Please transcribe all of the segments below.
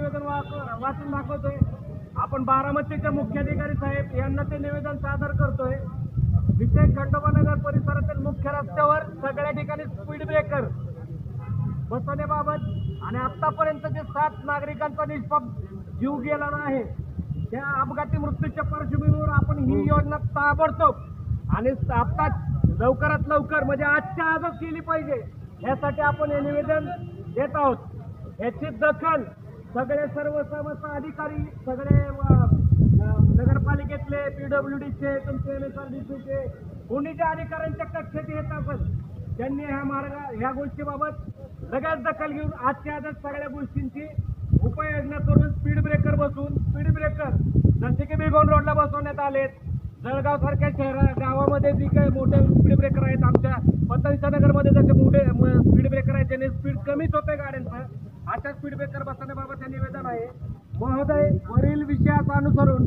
निवेदन वाचून दाखवतोय। आपण बारामतीचे मुख्याधिकारी साहेब यांना ते निवेदन सादर करतोय। विषय खंडोबानगर परिसरातील मुख्य रस्त्यावर सगळ्या ठिकाणी स्पीड ब्रेकर बसवण्याबाबत आणि आतापर्यंत जे 7 नागरिकांचा निष्पाप जीव गेला आहे त्या अपघाती मृत्यूच्या पार्श्वभूमीवर आपण ही योजना ताबडतोब आणि आता लवकरात लवकर म्हणजे आजच्या आजच केली पाहिजे यासाठी आपण हे निवेदन देत आहोत। याची दखल सगळे सर्व समस्त अधिकारी सगळे नगरपालिकेतले PWDचे तुमचे MSRDCचे कोणीच्या अधिकाऱ्यांच्या कक्षेत येत असेल त्यांनी ह्या गोष्टीबाबत लगेच दखल घेऊन आजच्या आजच सगळ्या गोष्टींची उपाययोजना करून स्पीड ब्रेकर बसवून स्पीड ब्रेकर जसे की भिगवण रोडला बसवण्यात आलेत, जळगाव सारख्या गावामध्ये जी काही मोठे स्पीड ब्रेकर आहेत, आमच्या पतंगनगरमध्ये जसे मोठे स्पीड ब्रेकर आहेत ज्याने स्पीड कमीच होते गाड्यांचं, अशा स्पीड ब्रेकर बसवण्याबाबत हे निवेदन आहे। महोदय, वरील विषयाचा अनुसरून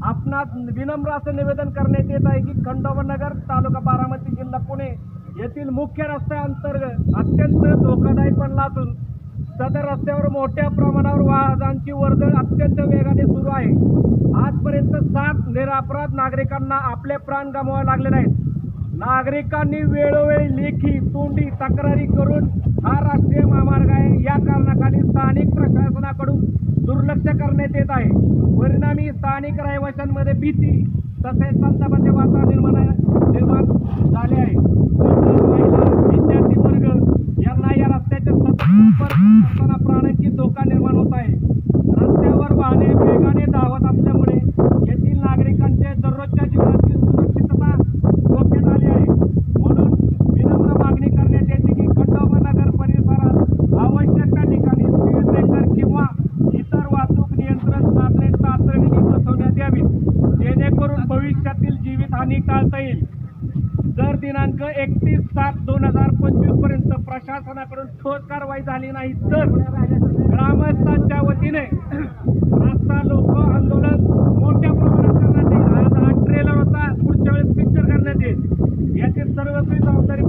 आपणास विनम्र असं निवेदन करण्यात येत आहे की खंडोबानगर तालुका बारामती जिल्हा पुणे येथील मुख्य रस्त्याअंतर्गत अत्यंत धोकादायक बनला असून सदर रस्त्यावर मोठ्या प्रमाणावर वाहनांची वर्दळ अत्यंत वेगाने सुरू आहे। आजपर्यंत 7 निरपराध नागरिकांना आपले प्राण गमवावे लागले नाहीत। नागरिकांनी वेळोवेळी लेखी तोंडी तक्रारी करून हा राष्ट्रीय महामार्ग आहे या कारणाखाली स्थानिक प्रशासनाकडून दुर्लक्ष करण्यात येत आहे। परिणामी स्थानिक रहिवाशांमध्ये भीती तसेच संतापाचे वातावरण निर्माण झाले आहे। महिला, विद्यार्थी वर्ग यांना या रस्त्याचे सतत असताना प्राणांची धोका निर्माण होत आहे। रस्त्यावर वाहने वेगाने धावत असल्यामुळे येथील नागरिकांचे दररोजच्या जीवनातील सुरक्षितता धोक्यात आली आहे। म्हणून विनम्र मागणी करण्यात येते की खंडोबानगर परिसरात आवश्यक त्या ठिकाणी स्पीड ब्रेकर किंवा इतर वाहतूक नियंत्रण साधने तातडीने बसवण्यात यावीत जेणेकरून भविष्यातील जीवितहानी टाळता येईल। जर दिनांक 31/7/2025 पर्यंत प्रशासनाकडून ठोस कारवाई झाली नाही तर ग्रामस्थांच्या वतीने रस्ता रोको आंदोलन मोठ्या प्रमाणात करण्यात येईल। आज हा ट्रेलर होता, पुढच्या वेळेस पिक्चर करण्यात येईल। याची सर्वस्वी जबाबदारी